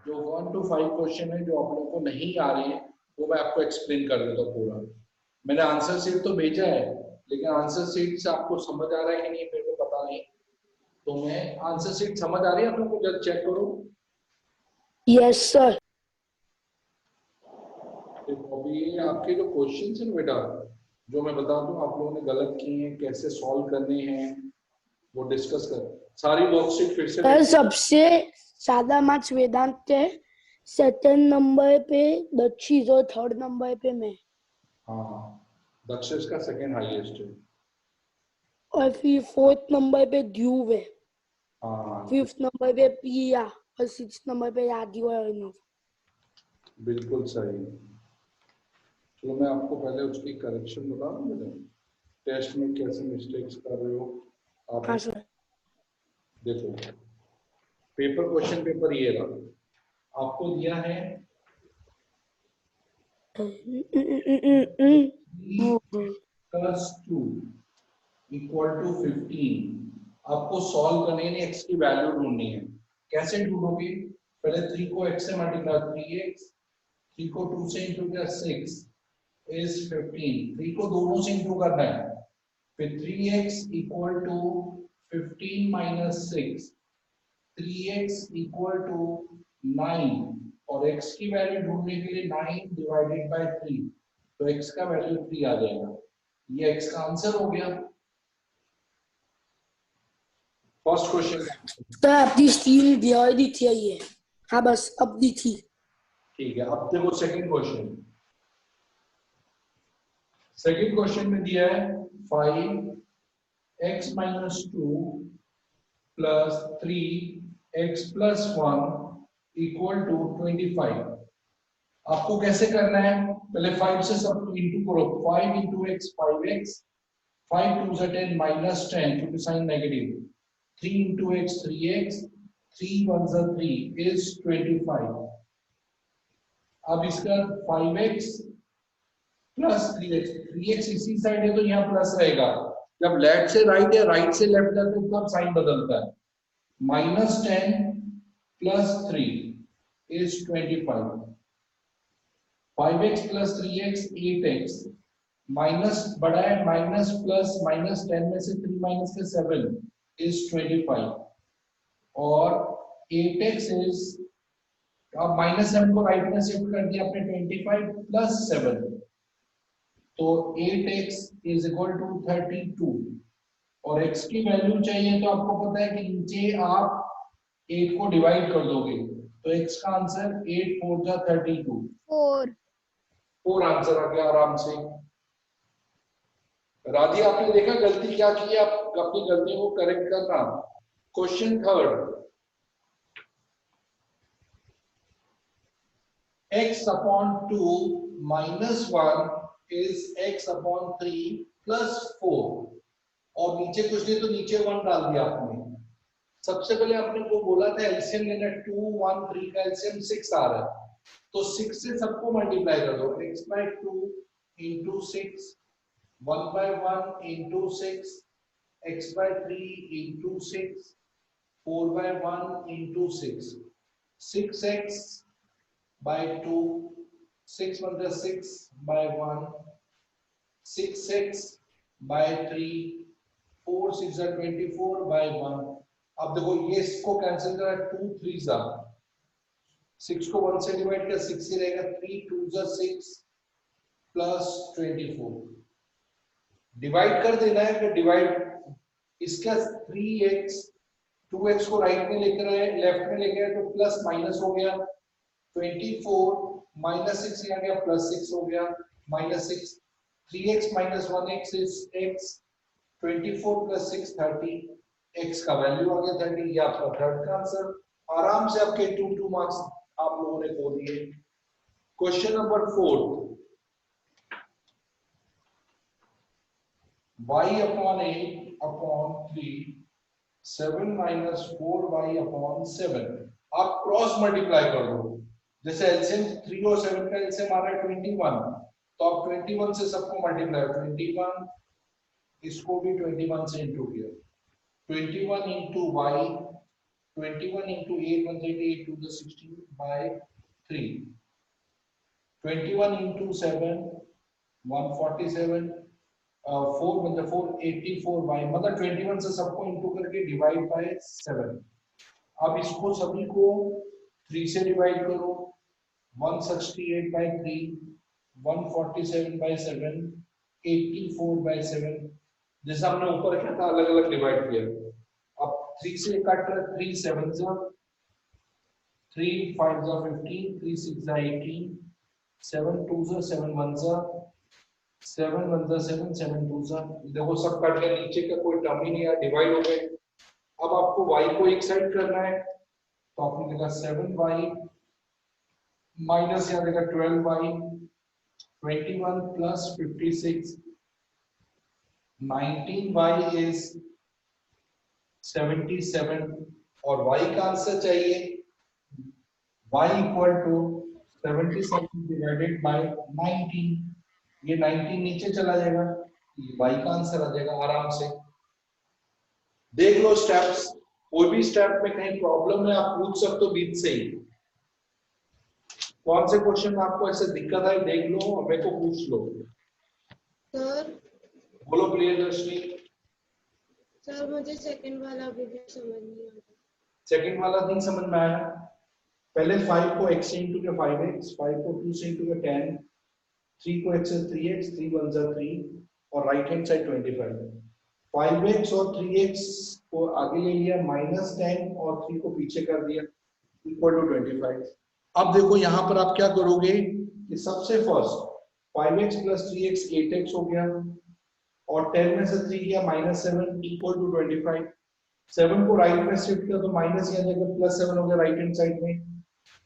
जो 1 to 5 question है जो आप लोगों को नहीं आ रहे हैं वो मैं आपको एक्सप्लेन कर देता हूँ पूरा। मैंने आंसर शीट तो भेजा है, लेकिन आंसर शीट से आपको समझ आ रहा है कि नहीं मेरे को पता नहीं। तो मैं आंसर शीट समझ आ रही है आप लोगों को, जब चेक करो। Yes sir. देखो अभी ये आपके जो क्वेश्चन है बेटा, जो मैं बता दूं आप लोगों ने गलत किए हैं, कैसे सॉल्व करने हैं वो डिस्कस कर। सारी वर्कशीट फिर से सर सबसे ज्यादा मार्क्स वेदांत के, सेकंड नंबर पे दक्षिश और थर्ड नंबर पे मैं। हाँ, दक्षिश का सेकंड हाईएस्ट है। और फिर फोर्थ नंबर पे ध्रुव है, हाँ फिफ्थ नंबर पे प्रिया और सिक्स नंबर पे राधी और अनु। बिल्कुल सही। चलो मैं आपको पहले उसकी करेक्शन बता दूं, मैंने टेस्ट में कैसे मिस्टेक्स कर रहे हो आप। हाँ सर। देखो पेपर, क्वेश्चन पेपर ये रहा, आपको दिया है +2 इक्वल टू 15। आपको सॉल्व करने है, एक्स की वैल्यू ढूंढनी है। कैसे ढूंढोगे? पहले 3 को x से मल्टीप्लाई, 3x, 3 को 2 से इंटू किया 6 इज 15। 3 को दोनों से इंटू करना है, फिर 3x equal to 15 minus 6, 3x equal to 9, और x की वैल्यू ढूंढने के लिए 9 डिवाइडेड बाय 3, तो x का वैल्यू 3 आ जाएगा। ये x का आंसर हो गया फर्स्ट क्वेश्चन। सर अपनी स्टील दिया दी थी ये। हाँ बस अब दी थी। ठीक है, अब देखो सेकंड क्वेश्चन। सेकंड क्वेश्चन में दिया है 5x minus 2 plus 3x plus 1 equal to 25। आपको कैसे करना है? पहले 5 से सब इंटू करो, 5 into x 5x, 5 to 10 minus 10 क्योंकि sign negative, 3 into x 3x, 3 1 3 is 25। अब इसका 5x प्लस 3x, 3x इसी साइड है तो यहाँ प्लस रहेगा। जब लेफ्ट से राइट या राइट से लेफ्ट जाते हैं तब साइन बदलता है। -10 plus 3 is 25। 5x plus 3x 8x, minus बड़ा है, माइनस प्लस -10 में से 3 माइनस के 7 इज 25, और 8x इज, अब -7 को राइट में शिफ्ट कर दिया आपने, 25 प्लस 7, तो 8x इज इक्वल टू 32, और x की वैल्यू चाहिए तो आपको पता है कि नीचे आप 8 को डिवाइड कर दोगे, तो x का आंसर 8 4 जा 32, 4 आंसर आ गया आराम से। राधी आपने देखा गलती क्या की है, आप अपनी गलती को करेक्ट करना। Question third, x upon 2 minus 1 is x upon 3 plus 4, और नीचे कुछ नहीं तो नीचे 1 डाल दिया आपने। सबसे पहले आपने को बोला था एलसीएम लेना, 2 1 3 का एलसीएम 6 आ रहा है, तो 6 से सबको मल्टीप्लाई कर दो, x by 2 into 6, 1 by 1 into 6, x by 3 into 6, 4 by 1 into 6, 6x by 2, 6 1 6 by 1, 6x by 3, 4 6 24 by 1। अब देखो ये इसको कैंसिल करा, 2 3 जा 6 को 1 से डिवाइड किया 6 ही रहेगा, 3 2 जा 6 प्लस 24, डिवाइड कर देना है। फिर डिवाइड इसका 3x, 2x को राइट में लेकर आए, लेफ्ट में लेकर आए, तो प्लस माइनस हो गया, 24 माइनस 6 आ गया, प्लस 6 हो गया, -6, 3x minus 1x is x, 24 plus 6 30, x का वैल्यू आ गया 30। ये आपका थर्ड का आंसर। आराम से आपके 2 मार्क्स आप लोगों ने खो दिए। Question number 4, y upon 8 upon 3 7 minus 4y upon 7। आप क्रॉस मल्टीप्लाई कर दो, जैसे एलसीएम 3 और 7 का एलसीएम आ रहा है 21, तो आप 21 से सबको मल्टीप्लाई, 21 इसको भी 21 से इंटू किया, 21 into y, 21 into 8, 138 to the 16 by 3. 21 into 7, 147, 4 मतलब 484y, मतलब 21 से सबको इंटू करके डिवाइड बाय 7. अब इसको सभी को 3 से डिवाइड करो. 168 by 3, 147 by 7, 84 by 7. जैसा हमने ऊपर किया था अलग अलग डिवाइड किया. अब 3 से कट 3 7 जा, 3 5 जा 15, 3 6 जा 18, 7 2 जा 7 1 जा, 7 1 जा 7, 7 2 जा. देखो सब कट गए, नीचे का कोई टर्म ही नहीं है, डिवाइड हो गए. अब आपको y को एक साइड करना है, तो आपने लिखा 7y माइनस यहाँ देखा 12y, 21 plus 56, 19y is 77 और y का आंसर चाहिए. y equal to 77 divided by 19. ये 19 नीचे चला जाएगा, y का आंसर आ जाएगा आराम से. देख लो स्टेप्स, कोई भी स्टेप में कहीं प्रॉब्लम है आप पूछ सकते हो बीच से ही. कौन से क्वेश्चन में आपको ऐसे दिक्कत है देख लो और मेरे को पूछ लो. सर बोलो प्रियदर्शनी. सर मुझे सेकंड वाला भी समझ नहीं आता. सेकंड वाला नहीं समझ में आया. पहले 5 को x से इंटू के 5x, 5 को 2 से इंटू के 10, 3 को x से 3x, 3 1 जा 3 और राइट हैंड साइड 25. 5x और 3x को आगे ले लिया, -10 और 3 को पीछे कर दिया, इक्वल टू 25. अब देखो यहाँ पर आप क्या करोगे कि सबसे first 5x plus 3x 8x हो गया और 10 में से 3 गया -7 इक्वल टू 25. 7 को राइट में शिफ्ट किया तो माइनस यहाँ जगह +7 हो गया राइट हैंड साइड में.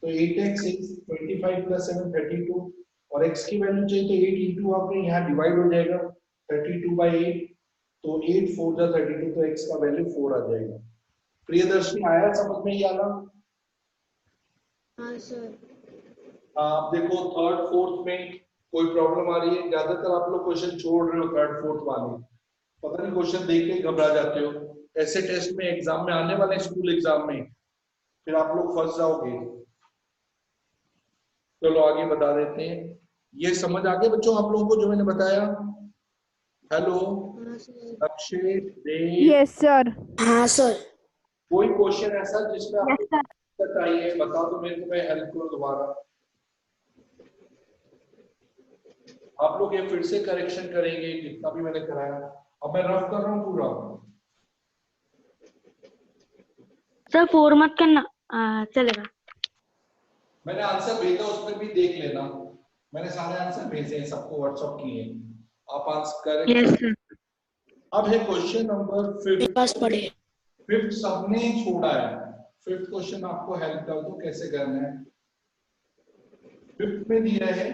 तो 8x is 25 plus 7 32 और x की वैल्यू चाहिए तो 8 इंटू आपने यहाँ डिवाइड हो जाएगा 32 by 8. तो 8 4 जा 32 तो x का वैल्यू 4 आ जाएगा. प्रियदर्शनी आया समझ में? ही आना. हाँ सर. आप देखो थर्ड फोर्थ में कोई प्रॉब्लम आ रही है. ज्यादातर आप लोग क्वेश्चन छोड़ रहे हो थर्ड फोर्थ वाले, पता नहीं क्वेश्चन देख के घबरा जाते हो. ऐसे टेस्ट में एग्जाम में आने वाले स्कूल एग्जाम में फिर आप लोग फंस जाओगे. चलो आगे बता देते हैं. ये समझ आ गया बच्चों आप लोगों को जो मैंने बताया? हेलो हाँ sir. Akshay, Dev. Yes sir. हाँ सर. कोई क्वेश्चन ऐसा जिसमें यस आपको सर. दिक्कत आई है बता दो मेरे को, मैं हेल्प करूँ दोबारा. आप लोग ये फिर से करेक्शन करेंगे जितना भी मैंने कराया. अब मैं रफ कर रहा हूँ पूरा. सर 4 मत करना, चलेगा. मैंने आंसर भेजा उसमें भी देख लेना. मैंने सारे आंसर भेजे हैं, सबको व्हाट्सएप किए हैं. आप आंसर करें. Yes sir. अब है क्वेश्चन नंबर मेरे 5. पास पढ़े. 5th सबने छोड़ा है. 5th क्वेश्चन आपको हेल्प कर दो कैसे करना है. 5th में दिया है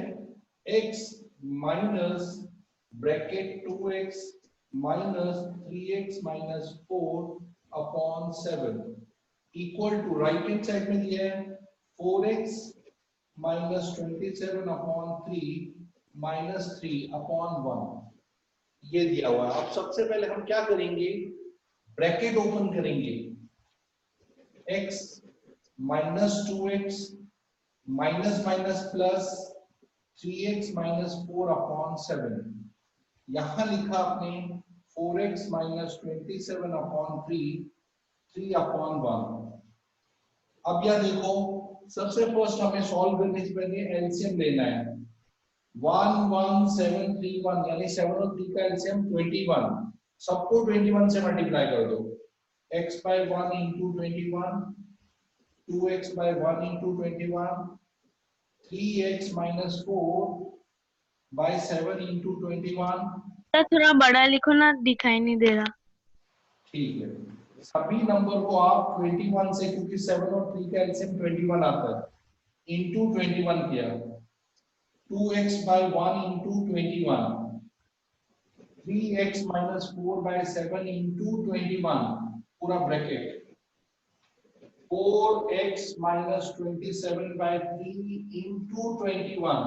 x minus bracket 2x minus 3x minus 4 upon 7 equal to right hand side में दिया है 4x minus 27 upon 3 minus 3 upon 1. ये दिया हुआ है. अब सबसे पहले हम क्या करेंगे, ब्रैकेट ओपन करेंगे. x minus 2x minus minus plus 3x minus 4 upon 7. यहां लिखा आपने 4x minus 27 upon 3 3 upon 1. अब यह देखो सबसे फर्स्ट हमें सॉल्व करने से पहले एलसीएम लेना है. 1 1 7 3 1 यानी 7 और 3 का एलसीएम 21. सबको 21 से मल्टीप्लाई कर दो. x by 1 into 21, 2x by 1 into 21, 3x minus 4 by 7 into 21. Sir थोड़ा बड़ा लिखो ना, दिखाई नहीं दे रहा. ठीक है. सभी नंबर को आप 21 से, क्योंकि 7 और 3 का एलसीएम 21 आता है, into 21 किया. 2x by 1 into 21, 3x minus 4 by 7 into 21 पूरा bracket, 4x minus 27 by 3 into 21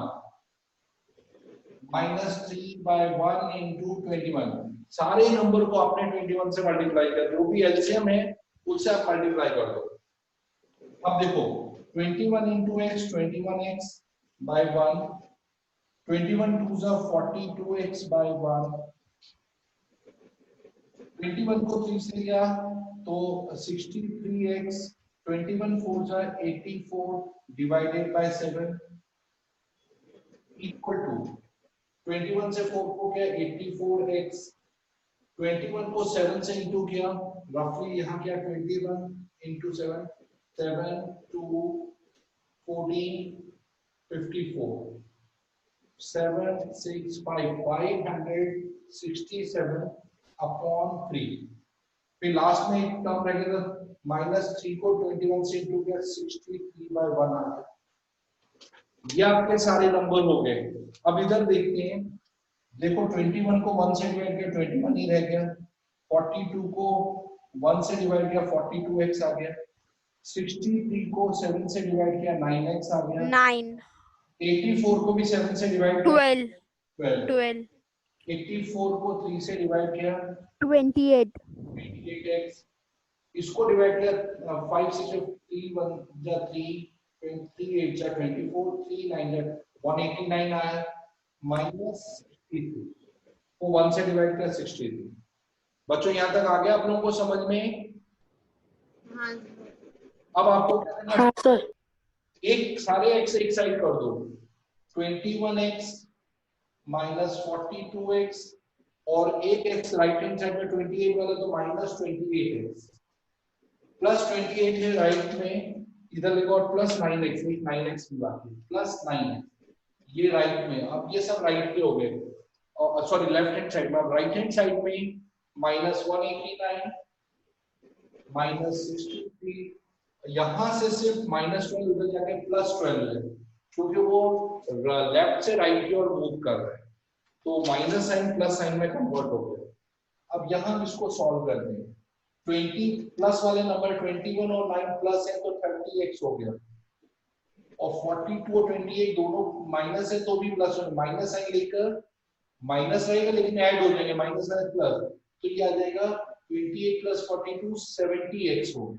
-3/1 into 21। सारे नंबर को आपने 21 से मल्टीप्लाई कर, जो भी एलसीएम है उससे आप मल्टीप्लाई कर दो। अब देखो 21 into x 21x by 1, 21 2s are 42x by 1, 21 को 3 से लिया तो 63x, 21 4s are 84 divided by 7 equal to 21 से 4 को क्या 84x, 21 को 7 से इंटू किया, रफली यहाँ क्या 21 into 7, 7 2 14 54, 7 6 5 567 upon 3। फिर लास्ट में एक टर्म रहेगा -3 को 21 से इंटू किया 63/1 आ गया। ये आपके सारे नंबर हो गए। अब इधर देखते हैं, देखो 21 को 1 से डिवाइड किया 21 ही रह गया, 42 को 1 से डिवाइड किया 42x आ गया, 63 को 7 से डिवाइड किया 9x आ गया, 9, 84 को भी 7 से डिवाइड किया 12, 12, 84 को 3 से डिवाइड किया 28, 28x, इसको डिवाइड किया 5 से 3 1 जा 3 28 जा 24 3 9 जा 189 आया, -63 को 1 से डिवाइड किया 63। बच्चों यहाँ तक आ गया आप लोगों को समझ में? हाँ अब आपको क्या करना है? हाँ सर। एक सारे x एक साइड कर दो, 21x -42x और एक x राइट हैंड साइड में 28 वाला तो -28x, +28 है राइट में, इधर लिखो और +9x, 9x भी बाकी +9x ये राइट में। अब ये सब राइट के हो गए, और सॉरी लेफ्ट हैंड साइड में। अब राइट हैंड साइड में -189 -63, यहां से सिर्फ -12 उधर जाके +12 है, क्योंकि वो लेफ्ट से राइट की ओर मूव कर रहा है, तो माइनस साइन प्लस साइन में कन्वर्ट हो गया। अब यहां इसको सॉल्व करते हैं, 20 प्लस वाले नंबर 21 और 9 प्लस है तो 30x हो गया, और 42 और 28 दोनों माइनस है तो भी प्लस, माइनस साइन लेकर माइनस रहेगा लेकिन ऐड हो जाएंगे, माइनस साइन प्लस, तो ये आ जाएगा 28 + 42 70x हो गया।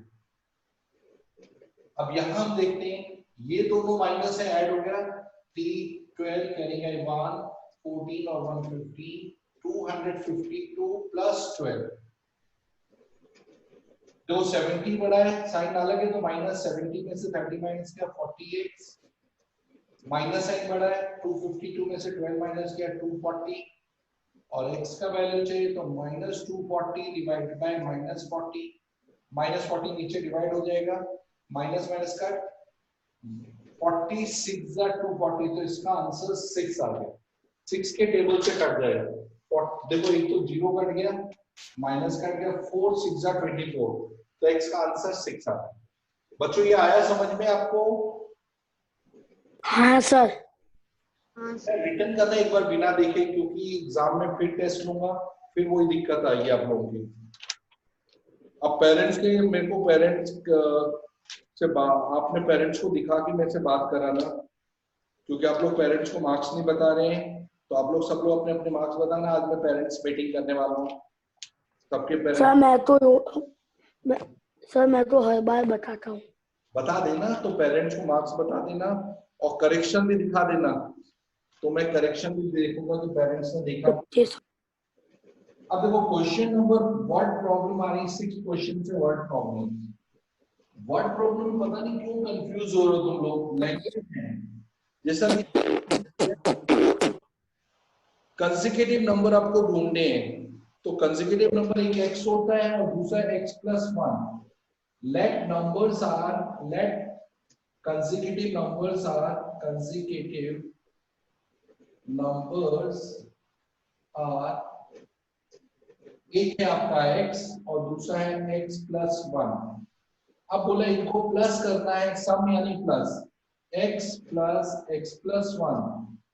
अब यहां हम देखते हैं ये दोनों माइनस है ऐड हो गया, 12 करेंगे 1 14 और 150 252 + 12, तो 70 बड़ा है, साइन अलग है तो -70 में से 30 माइनस किया 48, माइनस साइन बड़ा है 252 में से 12 माइनस किया 240, और x का वैल्यू चाहिए तो -240 डिवाइडेड बाय -40, -40 नीचे डिवाइड हो जाएगा, माइनस माइनस का 46 जा 240, तो इसका आंसर 6 आ गया, 6 के टेबल से कट जाएगा। देखो एक तो 0 कट गया, माइनस कट गया, 4 6 जा 24, तो x का आंसर 6 आ गया। बच्चों ये आया समझ में आपको? हाँ सर। रिटर्न करना एक बार बिना देखे, क्योंकि एग्जाम में फिर टेस्ट लूंगा, फिर वही दिक्कत आएगी आप लोगों की। अब पेरेंट्स के, मेरे को पेरेंट्स से आपने पेरेंट्स को दिखा के मेरे से बात कराना, क्योंकि आप लोग पेरेंट्स को मार्क्स नहीं बता रहे हैं, तो आप लोग सब लोग अपने अपने मार्क्स बताना। आज मैं पेरेंट्स मीटिंग करने वाला हूँ सबके पेरेंट्स। सर मैं तो हर बार बताता हूँ। बता देना, तो पेरेंट्स को मार्क्स बता देना और करेक्शन भी दिखा देना, तो मैं करेक्शन भी देखूंगा कि पेरेंट्स ने देखा। अब देखो क्वेश्चन नंबर, वर्ड प्रॉब्लम आ रही, 6 क्वेश्चन से वर्ड प्रॉब्लम। वर्ड प्रॉब्लम पता नहीं क्यों कंफ्यूज हो रहे हो तुम लोग, लैंग्वेज है जैसा कंसेक्यूटिव नंबर आपको ढूंढने हैं, तो कंसेक्यूटिव नंबर एक x होता है और दूसरा x + 1। let consecutive numbers are एक है आपका x और दूसरा है x + 1। अब बोला इनको प्लस करना है, सम यानी प्लस, x + x + 1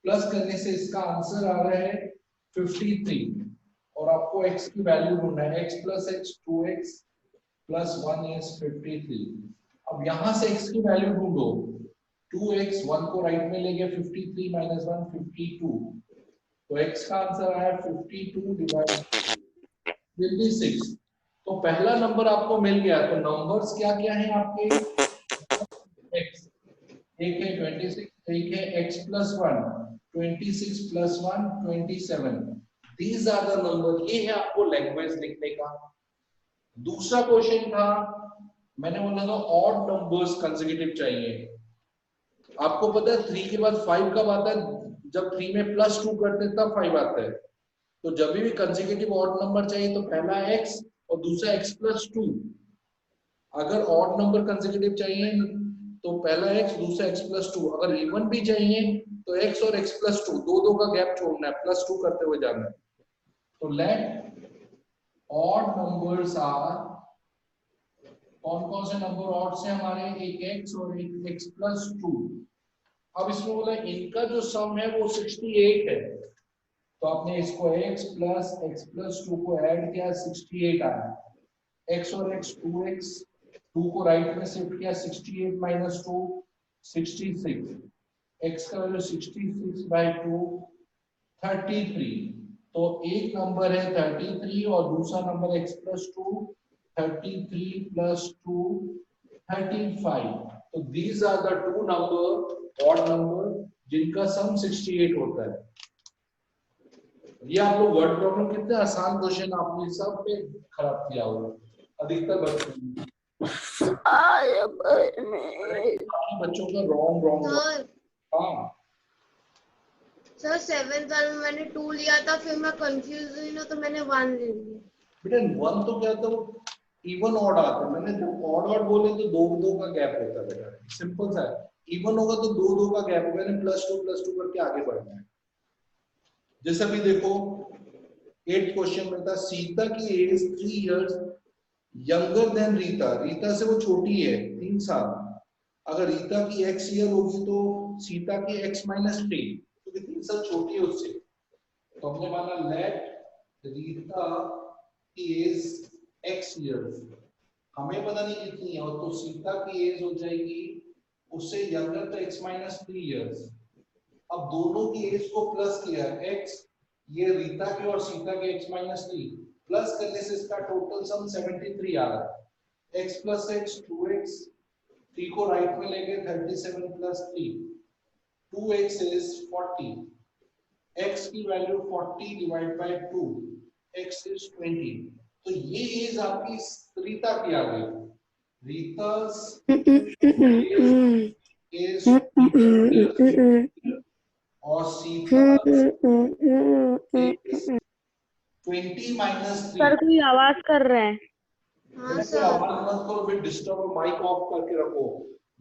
प्लस करने से इसका आंसर आ रहा है 53, और आपको x की वैल्यू ढूंढना है, x + x 2x + 1 is 53। अब यहां से x की वैल्यू ढूंढो, 2x 1 को राइट में ले गए, 53 - 1 52, तो x का आंसर आया 52 डिवाइड 26। तो पहला नंबर आपको मिल गया। तो नंबर्स क्या क्या हैं आपके? x एक है 26, एक है x plus 1, 26 plus 1 27। These are the number. ये है आपको लैंग्वेज लिखने का। दूसरा क्वेश्चन था, मैंने बोला था ऑड नंबर्स कंसेक्यूटिव चाहिए। आपको पता है 3 के बाद 5 कब आता है? जब 3 में +2 करते हैं तब 5 आता है। तो जब भी कंसेक्यूटिव ऑड नंबर चाहिए तो पहला x और दूसरा x प्लस 2। अगर ऑड नंबर कंसेक्यूटिव चाहिए तो पहला x दूसरा x प्लस 2। अगर इवन भी चाहिए तो x और x प्लस 2, दो का गैप छोड़ना है, +2 करते हुए जाना है। तो लेट ऑड नंबर्स आर, कौन कौन से नंबर ऑड से हमारे? एक x और एक x प्लस 2। अब इसमें बोला इनका जो सम है वो 68 है। तो आपने इसको x प्लस 2 को ऐड किया, 68 आया। x और x 2x, 2 को राइट में शिफ्ट किया, 68 माइनस 2 66। x का वैल्यू 66 बाय 2 33। तो एक नंबर है 33 और दूसरा नंबर x प्लस 2, 33 प्लस 2 35। तो these are the two number, odd number, जिनका सम 68 होता है। ये आप लोग वर्ड प्रॉब्लम, कितने आसान क्वेश्चन आपने सब पे खराब किया होगा अधिकतर बच्चों का रॉन्ग। सर हाँ सर 7th वाले में मैंने 2 लिया था, फिर मैं कंफ्यूज हुई ना तो मैंने 1 ले लिया। बेटा 1 तो क्या था, इवन ऑड आता है। मैंने जब ऑड बोले तो दो का गैप होता है बेटा, सिंपल सा है। इवन होगा तो दो का गैप होगा, यानी +2 करके आगे बढ़ना है। जैसा भी देखो 8th क्वेश्चन में था, सीता की age 3 years younger than Rita. Rita से वो छोटी है 3 साल। अगर रीता की x ईयर होगी तो सीता की x माइनस 3, क्योंकि 3 साल छोटी है उससे। तो हमने माना लेट रीता की एज x ईयर्स, हमें पता नहीं कितनी है, और तो सीता की एज हो जाएगी उससे यंगर तो x माइनस 3 इयर्स। अब दोनों की एज को प्लस किया, x ये रीता की और सीता के x माइनस 3 प्लस करने से इसका टोटल सम 73 आ रहा है। x प्लस x 2x, 3 को राइट में लेंगे 37 प्लस 3, 2x इज 40। x की value 40 divide by 2, x is 20। तो ये एज आपकी रीता की आ गई। रीता's is और सीता is 20 माइनस 3। सर कोई आवाज कर रहा है। हाँ कोई सर। आवाज मत करो, फिर डिस्टर्ब हो, माइक ऑफ करके रखो।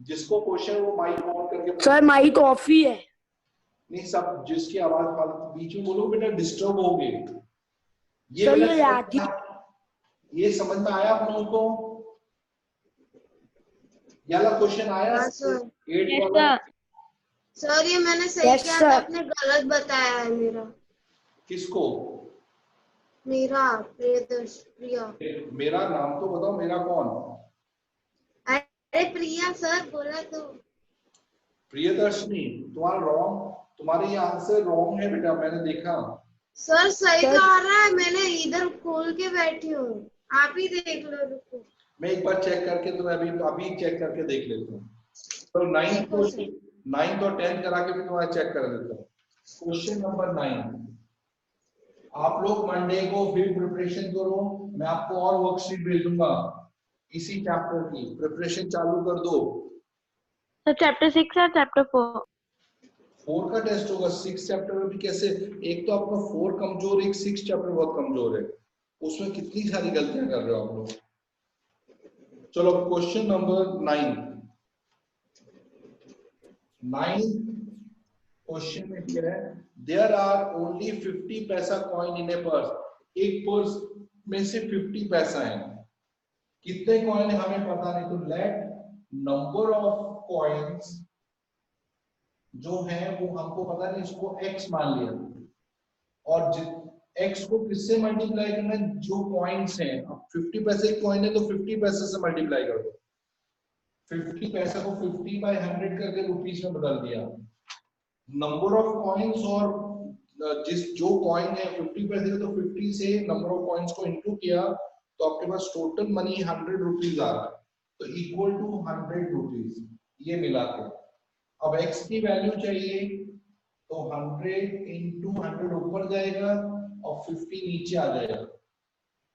जिसको क्वेश्चन वो माइक ऑन करके। सर माइक ऑफ ही है। नहीं सब, जिसकी आवाज बीच में बोलो बेटा डिस्टर्ब होगे। ये सर बेटा ये राठी, ये समझ में आया आप लोगों को? ये वाला क्वेश्चन आया हाँ सर। 8 यस वाला? सर। सर ये मैंने सही Yes, किया sir. था, आपने गलत बताया है मेरा। किसको? मेरा प्रिया। मेरा नाम तो बताओ, मेरा कौन? अरे प्रिया सर बोला तो। प्रियदर्शनी। तुम्हारा रॉन्ग, तुम्हारे ये आंसर रॉन्ग है बेटा, मैंने देखा। सर सही सर- तो आ रहा है, मैंने इधर खोल के बैठी हूँ, आप ही देख लो, रुको। मैं एक बार चेक करके, तो मैं अभी चेक करके देख लेता हूँ। तो 9th और 10th करा के भी तुम्हारा चेक कर लेता हूँ। क्वेश्चन नंबर 9, आप लोग मंडे को फिर प्रिपरेशन करो। मैं आपको और वर्कशीट भेजूंगा इसी चैप्टर की, प्रिपरेशन चालू कर दो। सर चैप्टर 6 और चैप्टर 4। 4 का टेस्ट होगा, 6 चैप्टर में भी कैसे? एक तो आपका 4 कमजोर, एक 6 चैप्टर बहुत कमजोर है, उसमें कितनी सारी गलतियां कर रहे हो आप लोग। चलो क्वेश्चन नंबर 9 क्वेश्चन में क्या है? देयर आर ओनली 50 पैसा कॉइन इन ए पर्स। एक पर्स में से 50 पैसा है। कितने कॉइन हमें पता नहीं, तो लेट नंबर ऑफ कॉइन्स जो है वो हमको पता नहीं, इसको x मान लिया। और x को किससे मल्टीप्लाई करना है? जो कॉइन्स हैं। अब 50 पैसे कॉइन है तो 50 पैसे से मल्टीप्लाई कर दो। 50 पैसे को 50 बाय 100 करके रुपीस में बदल दिया। नंबर ऑफ कॉइन्स और जिस जो कॉइन है 50 पैसे का, तो 50 से नंबर ऑफ कॉइन्स को इनटू किया तो आपके पास टोटल मनी 100 रुपीज आ रहा है, तो इक्वल टू 100 रुपीज ये मिला के। अब x की वैल्यू चाहिए तो 100 इंटू 100 ऊपर जाएगा और 50 नीचे आ जाएगा।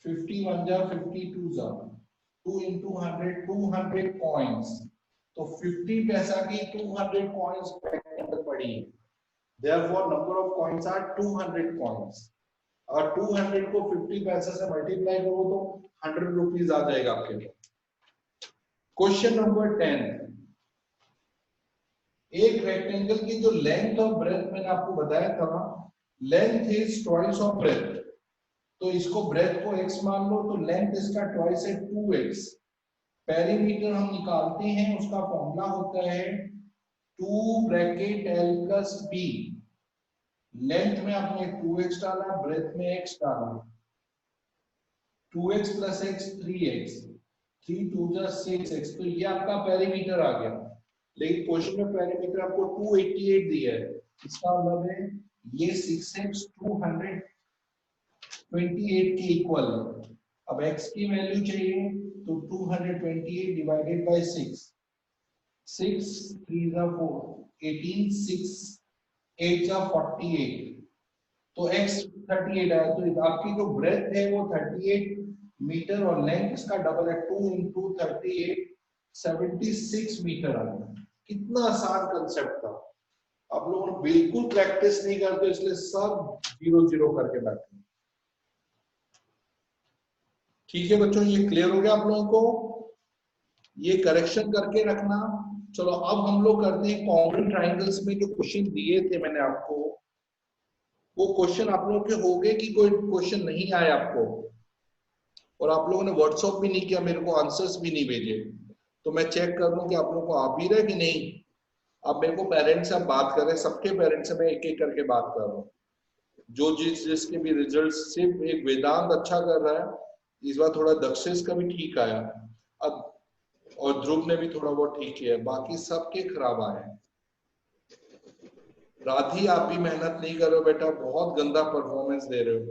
50 1 जा 50 2 जा 2 इंटू 100 200 कॉइन्स, तो 50 पैसा की 200 कॉइन्स अंदर पड़ी है। Therefore, number of coins are 200 coins. और 200 को 50 पैसे से मल्टीप्लाई करो तो 100 रुपीज आ जाएगा आपके लिए। क्वेश्चन नंबर 10, एक रेक्टेंगल की जो लेंथ और ब्रेथ मैंने आपको बताया था, length is twice of breadth, तो इसको ब्रेथ को x मान लो, तो लेंथ इसका ट्वाइस है 2x। पेरीमीटर हम निकालते हैं, उसका फॉर्मूला होता है 2 bracket l plus b। Length में आपने 2x डाला, ब्रेथ में x डाला, 2x प्लस x 3x, 3 2 जा 6x, तो ये आपका पेरीमीटर आ गया। लेकिन क्वेश्चन में पेरीमीटर आपको 288 दिया है, इसका मतलब है ये 6x 228 के इक्वल है। अब x की वैल्यू चाहिए तो 228 डिवाइडेड बाय 6, 6 3 जा 4 18, 6 8 जा 48, तो x 38 आया, तो आपकी जो ब्रेथ है वो 38 मीटर और लेंथ इसका डबल है, 2 इंटू 38 76 मीटर आ गया। कितना आसान कंसेप्ट था। आप लोगों ने बिल्कुल प्रैक्टिस नहीं करते, इसलिए सब 0 करके बैठे। ठीक है बच्चों, ये क्लियर हो गया आप लोगों को, ये करेक्शन करके रखना। चलो अब हम लोग करते हैं कॉन्ग्रुएंट ट्रायंगल्स में जो क्वेश्चन दिए थे मैंने आपको, वो क्वेश्चन आप लोगों के हो गए कि कोई क्वेश्चन नहीं आया आपको, और आप लोगों ने व्हाट्सएप भी नहीं किया, मेरे को आंसर्स भी नहीं भेजे, तो मैं चेक कर लूं कि आप लोगों को आ भी रहा है कि नहीं। अब मेरे को पेरेंट्स से आप बात कर रहे हैं, सबके पेरेंट्स से मैं एक एक करके बात कर रहा हूँ। जो जिसके भी रिजल्ट, सिर्फ एक वेदांत अच्छा कर रहा है इस बार, थोड़ा दक्षिश का भी ठीक आया, अब और ध्रुव ने भी थोड़ा बहुत ठीक किया, बाकी सबके खराब आए हैं। राधी आप भी मेहनत नहीं कर रहे हो बेटा, बहुत गंदा परफॉर्मेंस दे रहे हो।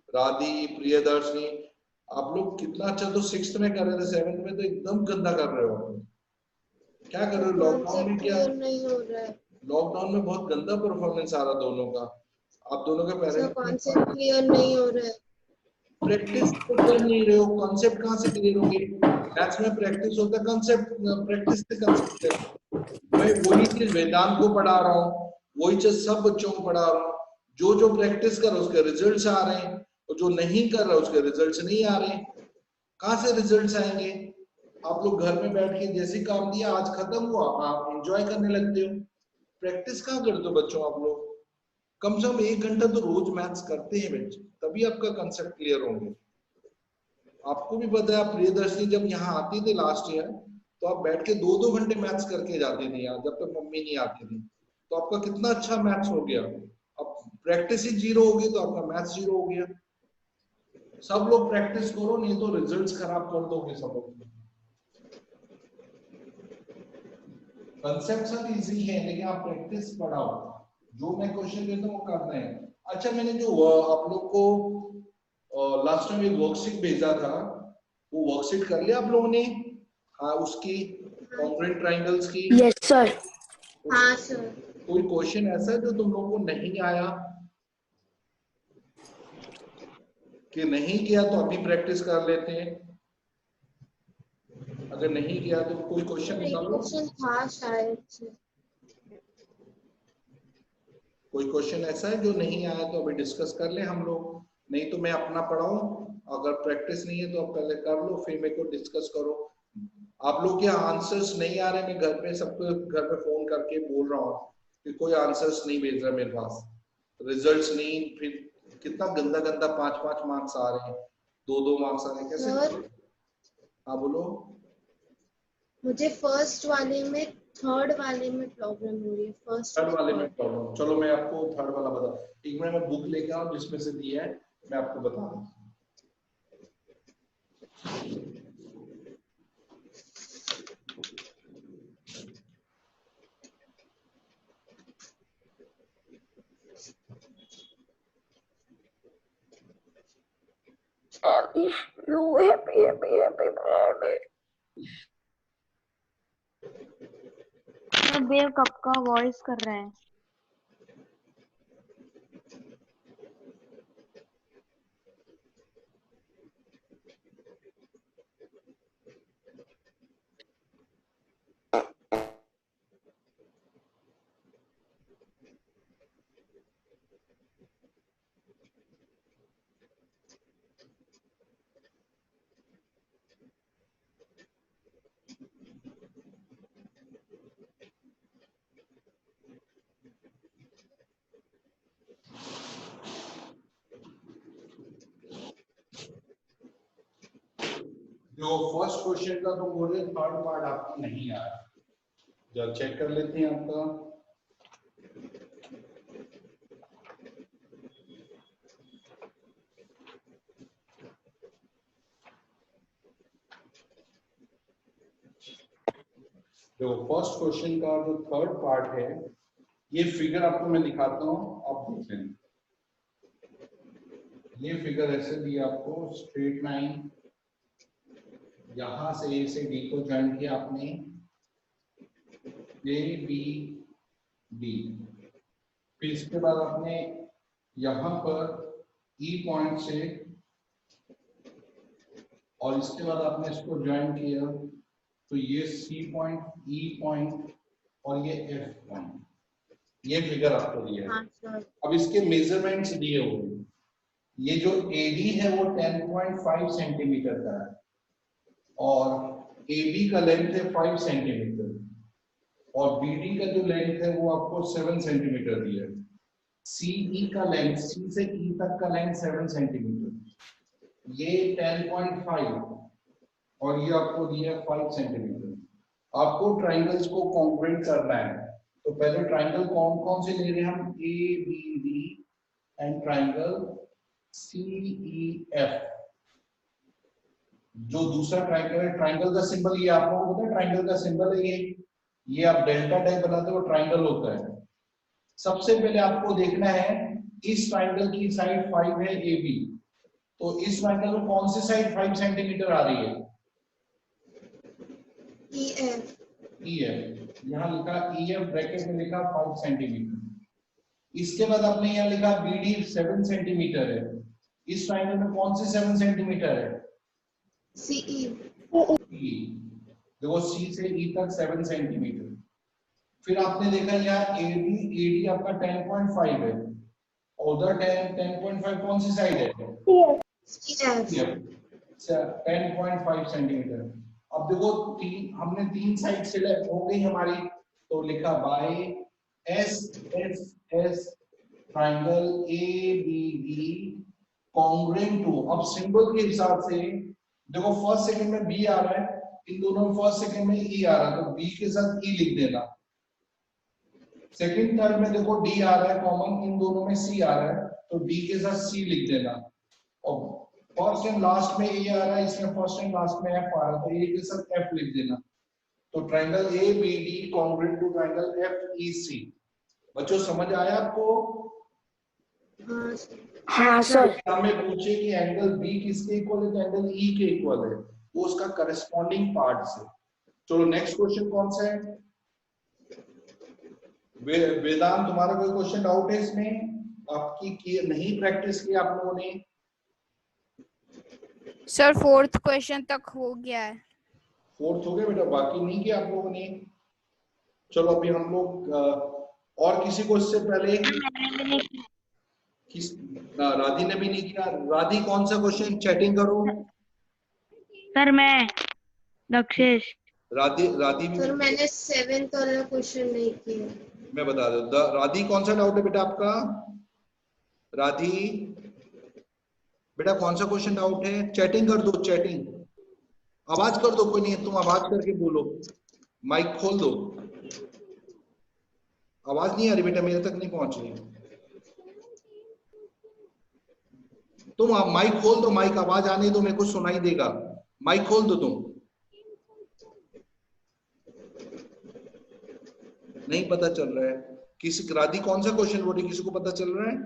राधी, प्रियदर्शनी, आप लोग कितना अच्छा तो 6th में कर रहे थे, 7th में तो एकदम गंदा कर रहे हो। क्या कर रहे हो लॉकडाउन में? क्या नहीं हो रहा है लॉकडाउन में बहुत गंदा परफॉर्मेंस आ रहा दोनों का। आप दोनों के सर, पेरेंट्स कॉन्सेप्ट क्लियर नहीं हो रहा है। प्रैक्टिस तो कर नहीं रहे हो, कॉन्सेप्ट कहाँ से क्लियर होंगे? मैथ्स में प्रैक्टिस होता है, कॉन्सेप्ट प्रैक्टिस से कॉन्सेप्ट। मैं वही चीज वेदांत को पढ़ा रहा हूँ, वही चीज सब बच्चों को पढ़ा रहा हूँ। जो जो प्रैक्टिस कर रहा है उसके रिजल्ट्स आ रहे हैं, और जो नहीं कर रहा उसके रिजल्ट्स नहीं आ रहे। कहाँ से रिजल्ट्स आएंगे? आप लोग घर में बैठ के जैसे काम दिया आज खत्म हुआ, आप एंजॉय करने लगते हो। प्रैक्टिस कहाँ करते हो बच्चों आप लोग? कम से कम 1 घंटा तो रोज मैथ्स करते हैं बच्चे, तभी आपका कंसेप्ट क्लियर होंगे। आपको भी पता है, प्रियदर्शनी जब यहाँ आती थी लास्ट ईयर, तो आप बैठ के 2-2 घंटे मैथ्स करके जाती थी यहाँ, जब तक मम्मी नहीं आती थी। तो आपका कितना अच्छा मैथ्स हो गया। अब प्रैक्टिस ही 0 होगी तो आपका मैथ्स 0 हो गया। सब लोग प्रैक्टिस करो, नहीं तो रिजल्ट्स खराब कर दोगे सब लोग। कंसेप्ट सब इजी है, लेकिन आप प्रैक्टिस बढ़ाओ। जो मैं क्वेश्चन देता हूँ वो करना है। अच्छा, मैंने जो आप लोग को लास्ट टाइम एक वर्कशीट भेजा था, वो वर्कशीट कर लिया आप लोगों ने? हाँ, उसकी कॉन्ग्रुएंट ट्रायंगल्स की। Yes sir. हाँ सर। कोई क्वेश्चन ऐसा है जो तुम लोगों को नहीं आया कि नहीं किया तो अभी प्रैक्टिस कर लेते हैं? अगर नहीं किया तो कोई क्वेश्चन निकालो। क्वेश्चन था शायद से। कोई क्वेश्चन ऐसा है जो नहीं आया तो अभी डिस्कस कर ले हम लोग, नहीं तो मैं अपना पढ़ाऊं। अगर प्रैक्टिस नहीं है तो आप पहले कर लो, फिर मेरे को डिस्कस करो। आप लोग के आंसर्स नहीं आ रहे, मैं घर पे सबको घर पे फोन करके बोल रहा हूँ कि कोई आंसर्स नहीं भेज रहा मेरे पास, रिजल्ट्स नहीं। फिर कितना गंदा गंदा 5-5 मार्क्स आ रहे हैं, 2-2 मार्क्स आ रहे हैं, कैसे? हाँ बोलो। मुझे फर्स्ट वाले में, थर्ड वाले में प्रॉब्लम हो रही है। फर्स्ट थर्ड वाले में प्रॉब्लम, चलो मैं आपको थर्ड वाला बता, एक मिनट में बुक लेके आओ जिसमें से दिया है, मैं आपको बता दूं। सर देव कब का वॉइस कर रहा है? जो फर्स्ट क्वेश्चन का तो बोले थर्ड पार्ट आपको नहीं आया, जब चेक कर लेते हैं आपका। जो फर्स्ट क्वेश्चन का जो थर्ड पार्ट है, ये फिगर आपको मैं दिखाता हूं, आप देख लें। ये फिगर ऐसे दी आपको, स्ट्रेट लाइन यहां से ए से डी को ज्वाइन किया आपने, ए बी डी, फिर इसके बाद आपने यहां पर ई पॉइंट से, और इसके बाद आपने इसको ज्वाइन किया, तो ये सी पॉइंट, ई पॉइंट और ये एफ पॉइंट, ये फिगर आपको दिया है। हाँ सर। अब इसके मेजरमेंट्स दिए हुए, ये जो एडी है वो 10.5 सेंटीमीटर का है, और एबी का लेंथ है 5 सेंटीमीटर, और बीडी का जो लेंथ है वो आपको 7 सेंटीमीटर दिया है। सीई का लेंथ, सी से ई तक का लेंथ 7 सेंटीमीटर, ये 10.5 और ये आपको दिया है 5 सेंटीमीटर। आपको ट्राइंगल्स को कॉन्ग्रुएंट करना है, तो पहले ट्राइंगल कौन कौन से ले रहे हैं हम, A B D and triangle C E F. जो दूसरा ट्राइंगल है, ट्राइंगल का सिंबल ये आप लोगों को पता है, ट्राइंगल का सिंबल है ये आप डेल्टा टाइप बनाते हो, ट्राइंगल होता है। सबसे पहले आपको देखना है इस ट्राइंगल की साइड 5 है ए बी, तो इस ट्राइंगल में कौन सी साइड 5 सेंटीमीटर आ रही है, ई एफ। ई एफ, यहाँ लिखा ई एफ, ब्रैकेट में लिखा 5 सेंटीमीटर। इसके बाद आपने यहाँ लिखा बी डी 7 सेंटीमीटर है, इस ट्राइंगल में कौन सी 7 सेंटीमीटर है, सीई। देखो सी से ई तक 7 सेंटीमीटर। फिर आपने देखा यहाँ एडी आपका 10.5 है, उधर 10.5 कौन सी साइड है, सी एफ। 10.5 सेंटीमीटर। अब देखो हमने तीन साइड सिलेक्ट हो गई हमारी, तो लिखा by S S S triangle A B D congruent to. अब सिंबल के हिसाब से देखो फर्स्ट सेकंड में बी आ रहा है, इन दोनों में फर्स्ट सेकंड में ई आ रहा है, तो बी के साथ ई लिख देना। सेकंड थर्ड में देखो डी आ रहा है कॉमन, इन दोनों में सी आ रहा है, तो डी के साथ सी लिख देना। और फर्स्ट एंड लास्ट में ए आ रहा है, इसमें फर्स्ट एंड लास्ट में एफ आ रहा है, तो ए के साथ एफ लिख देना। तो triangle A B D congruent to triangle F E C. बच्चों समझ आया आपको? हाँ सर। हमें पूछे कि एंगल बी किसके इक्वल है, तो एंगल ई के इक्वल है, वो उसका करस्पॉन्डिंग पार्ट से। चलो नेक्स्ट क्वेश्चन कौन सा है? वेदांत, तुम्हारा कोई क्वेश्चन डाउट है इसमें? आपकी नहीं प्रैक्टिस की आप लोगों ने? सर 4th क्वेश्चन तक हो गया है। 4th हो गया बेटा, बाकी नहीं किया आप लोगों ने? चलो अभी हम लोग और किसी को इससे पहले राधी ने भी नहीं किया। राधी कौन सा क्वेश्चन, चैटिंग करो। सर मैं दक्षेश। राधी भी सर मैंने 7th वाला क्वेश्चन नहीं किया। मैं बता दूं। राधी कौन सा डाउट है बेटा आपका? राधी बेटा कौन सा क्वेश्चन डाउट है? चैटिंग कर दो, चैटिंग आवाज कर दो, कोई नहीं है तुम आवाज करके बोलो, माइक खोल दो। आवाज नहीं आ रही बेटा, मेरे तक नहीं पहुंच रही। तुम माइक खोल दो, माइक आवाज आने दो, मेरे को सुनाई देगा। माइक खोल दो तुम। नहीं पता चल रहा है किसी। राधी कौन सा क्वेश्चन बोली, किसी को पता चल रहा है?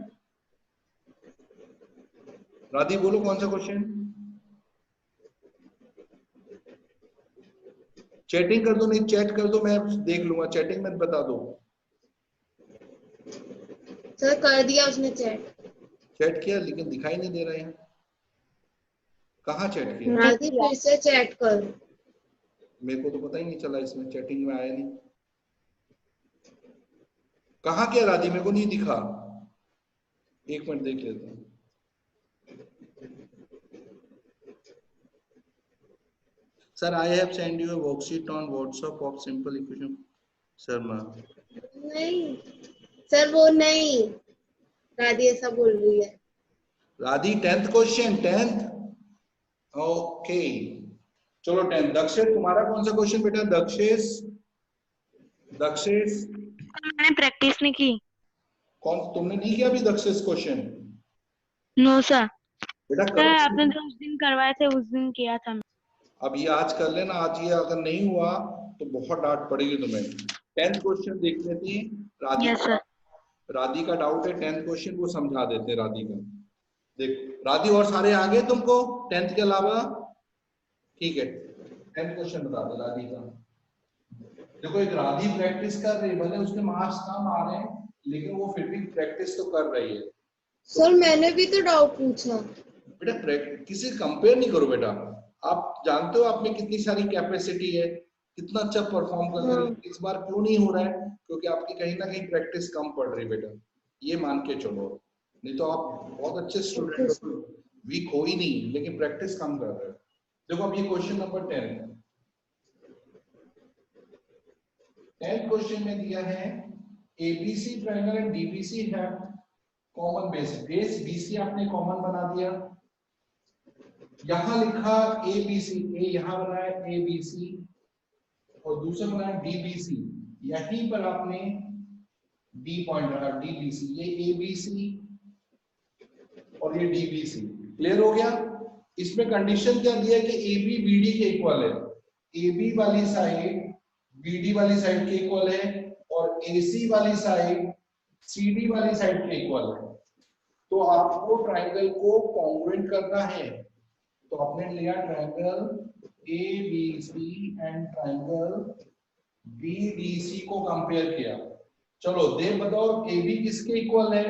राधी बोलो कौन सा क्वेश्चन? चैटिंग कर दो, नहीं चैट कर दो, मैं देख लूंगा, चैटिंग में बता दो। सर कर दिया उसने चैट। चैट किया लेकिन दिखाई नहीं दे रहा है, कहाँ चैट किया? राधी फिर से चैट कर। मेरे को तो पता ही नहीं चला, इसमें चैटिंग में आया नहीं। कहाँ किया राधी, मेरे को नहीं दिखा, एक मिनट देख लेता हूँ। Sir I have send you a worksheet on WhatsApp of simple equation. Sharma नहीं सर वो नहीं, राधी ऐसा बोल रही है। राधी 10th क्वेश्चन, 10th, ओके चलो 10th। दक्षेश तुम्हारा कौन सा क्वेश्चन बेटा? दक्षेश, दक्षेश मैंने प्रैक्टिस नहीं की। कौन, तुमने नहीं किया अभी दक्षेश क्वेश्चन? No sir. बेटा सर करो, आपने जो उस दिन करवाए थे उस दिन किया था। अब ये आज कर लेना, आज ये अगर नहीं हुआ तो बहुत डांट पड़ेगी तुम्हें। 10th क्वेश्चन देख लेते हैं, राधी यस सर। राधी का डाउट है 10th क्वेश्चन, वो समझा देते हैं राधी का। देख राधी, और सारे आ गए तुमको 10th के अलावा? ठीक है 10th क्वेश्चन बता दे राधी का। देखो एक राधी प्रैक्टिस कर रही है, भले उसके मार्क्स कम आ रहे हैं लेकिन वो फिर भी प्रैक्टिस तो कर रही है। सर मैंने भी तो डाउट पूछा। बेटा किसी कंपेयर नहीं करो बेटा, आप जानते हो आप में कितनी सारी कैपेसिटी है, कितना अच्छा परफॉर्म कर रहे हैं। इस बार क्यों नहीं हो रहा है? क्योंकि आपकी कहीं ना कहीं प्रैक्टिस कम पड़ रही है बेटा, ये मान के चलो। नहीं तो आप बहुत अच्छे स्टूडेंट हो, वीक हो ही नहीं, लेकिन प्रैक्टिस कम कर रहे हो। देखो अब ये क्वेश्चन नंबर 10 क्वेश्चन में दिया है ABC triangle and DBC have common base. Base BC आपने कॉमन बना दिया, यहां लिखा एबीसी, ए यहां बना है एबीसी और दूसरा बना है डीबीसी, यहीं पर आपने डी पॉइंट रखा डीबीसी। ये एबीसी और ये डीबीसी, क्लियर हो गया? इसमें कंडीशन क्या दिया है कि एबी बीडी के इक्वल है, एबी वाली साइड बीडी वाली साइड के इक्वल है और एसी वाली साइड सीडी वाली साइड के इक्वल है। तो आपको ट्रायंगल को कॉन्ग्रुएंट करना है, तो आपने लिया triangle ABC and triangle BDC को कंपेयर किया। चलो दे बताओ एबी किसके इक्वल है?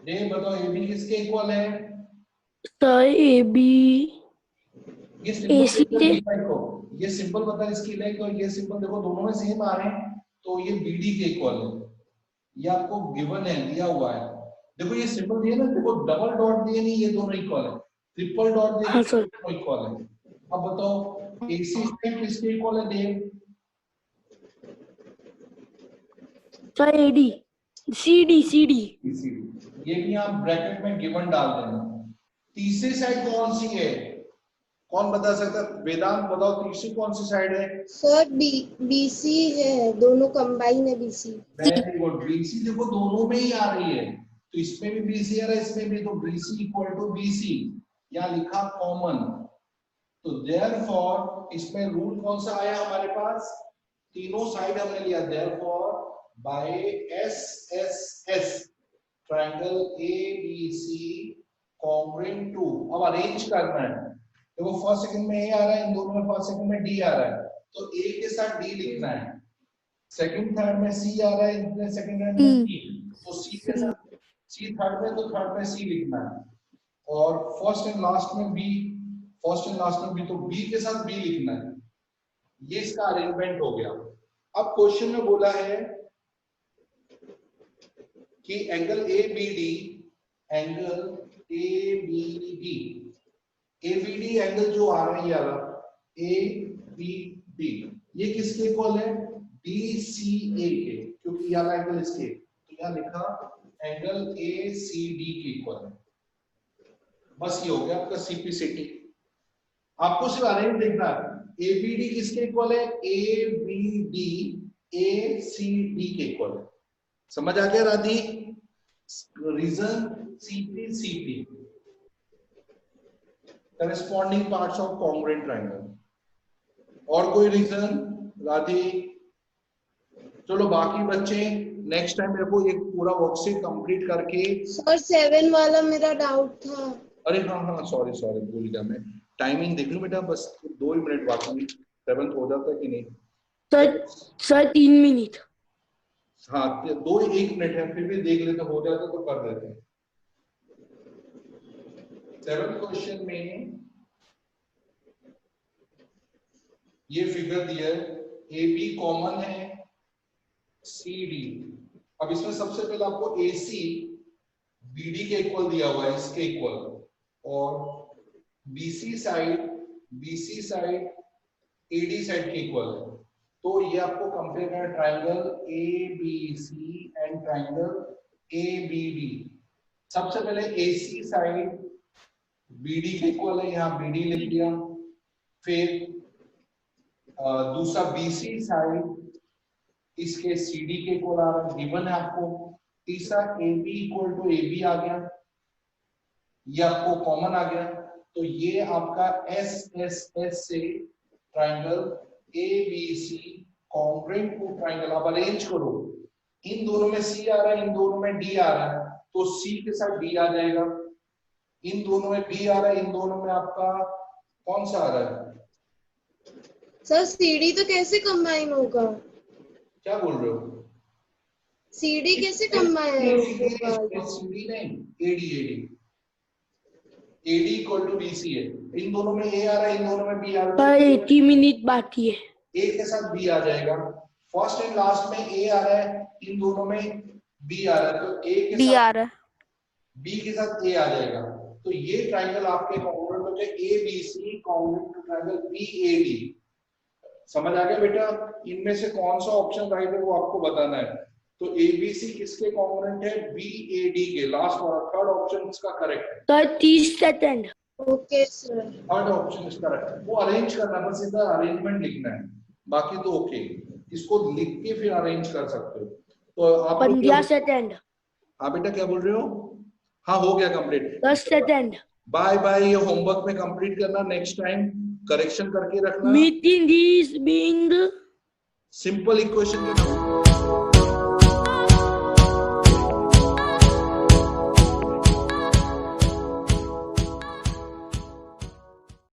दे बताओ एबी किसके इक्वल है? सर ए बी ये AC सिंपल को, ये सिंपल बता इसकी लाइक, और ये सिंपल देखो दोनों में सेम आ रहे हैं, तो ये बीडी के इक्वल है। ये आपको गिवन है, दिया हुआ है। देखो ये सिंपल दिया ना, देखो डबल डॉट दिए नहीं, ये दोनों इक्वल है। ट्रिपल डॉट दिए, हाँ सर। दोनों इक्वल है। अब बताओ एसी साइड किसके इक्वल है? देव सर AD CD ये भी आप ब्रैकेट में गिवन डाल देना। तीसरी साइड कौन सी है? कौन बता सकता है? वेदांत बताओ तीसरी कौन सी साइड है? सर बीसी है, दोनों कंबाइन है बीसी। वेरी गुड, बीसी देखो दोनों में ही आ रही है, तो इसमें भी बीसी आ रहा है, इसमें भी, तो बीसी इक्वल टू बीसी, यहाँ लिखा कॉमन। तो देयरफॉर इसमें रूल कौन सा आया हमारे पास? तीनों साइड हमने लिया, therefore by S S S triangle A B C congruent to. अब अरेंज करना है, देखो फर्स्ट सेकंड में ए आ रहा है, इन दोनों में फर्स्ट सेकंड में डी आ रहा है, तो ए के साथ डी लिखना है। सेकंड थर्ड में सी आ रहा है, इनमें सेकंड थर्ड में सी, तो सी के साथ सी थर्ड में, तो थर्ड में सी लिखना है। और फर्स्ट एंड लास्ट में बी, फर्स्ट एंड लास्ट में बी, तो बी के साथ बी लिखना है। ये इसका अरेंजमेंट हो गया। अब क्वेश्चन में बोला है कि angle ABD, angle ABD, ABD angle जो आ रहा है ये एबीडी, ये किसके इक्वल है? डीसीए के, क्योंकि ये एंगल इसके, तो यहाँ लिखा एंगल एसीडी के इक्वल है। बस ये हो गया आपका सीपीसीटी। आपको सिर्फ अरेंज देखना है, एबीडी किसके इक्वल है? एबीडी एसीडी के इक्वल है। समझ आ गया Radhi? Reason CPCT, corresponding parts of congruent triangle। और कोई रीजन राधी? चलो बाकी बच्चे नेक्स्ट टाइम मेरे को एक पूरा वर्कशीट कंप्लीट करके। सर 7 वाला मेरा डाउट था। अरे हाँ हाँ, सॉरी भूल गया मैं। टाइमिंग देख लो बेटा, बस 2 ही मिनट बाकी, 7th हो जाता है कि नहीं? Sir 3 minute. हाँ 1 मिनट है, फिर भी देख लेते, हो जाता तो कर देते हैं। 7th क्वेश्चन में ये फिगर दिया है, ए बी कॉमन है, सी डी। अब इसमें सबसे पहले आपको ए सी बी डी के इक्वल दिया हुआ है, इसके इक्वल, और B C side A D side के इक्वल है। तो ये आपको कंपेयर करना, triangle A B C and triangle A B D. सबसे पहले A C side B D के इक्वल है, यहाँ बी डी लिख दिया। फिर दूसरा बीसी साइड इसके CD के इक्वल आ रहा है, गिवन है आपको। तीसरा AB इक्वल टू AB आ गया, ये आपको कॉमन आ गया। तो ये आपका SSS से triangle ABC congruent to triangle. आप अरेंज करो, इन दोनों में C आ रहा है, इन दोनों में D आ रहा है, तो C के साथ D आ जाएगा। इन दोनों में B आ रहा है, इन दोनों में आपका कौन सा आ रहा है? सर CD तो कैसे कंबाइन होगा? क्या बोल रहे हो? CD कैसे कंबाइन होगा? CD नहीं, AD इक्वल टू BC है। इन दोनों में A आ रहा है, इन दोनों में B आ रहा है, 80 मिनट बाकी है। A के साथ B आ जाएगा। फर्स्ट एंड लास्ट में A आ रहा है, इन दोनों में B आ रहा है, तो A के डी साथ आ रहा है। B के साथ A आ जाएगा। तो ये ट्राइंगल आपके कॉन्ग्रुएंट हो गए, ABC congruent to triangle BAD। समझ आ गया बेटा? इनमें से कौन सा ऑप्शन राइट है वो आपको बताना है। तो ABC किसके कॉन्ग्रुएंट है? BAD के। लास्ट वाला थर्ड ऑप्शन इसका करेक्ट है। Sir 30 second. Okay sir. Third option इसका करेक्ट है। वो अरेंज करना, बस इधर अरेंजमेंट लिखना है, बाकी तो ओके। इसको लिख के फिर अरेंज कर सकते हो। तो आप 15 सेकंड। हाँ बेटा क्या बोल रहे हो? हाँ हो गया कंप्लीट। 10 सेकंड। बाय बाय, ये होमवर्क में कंप्लीट करना, नेक्स्ट टाइम करेक्शन करके रखना। Meeting is being simple equation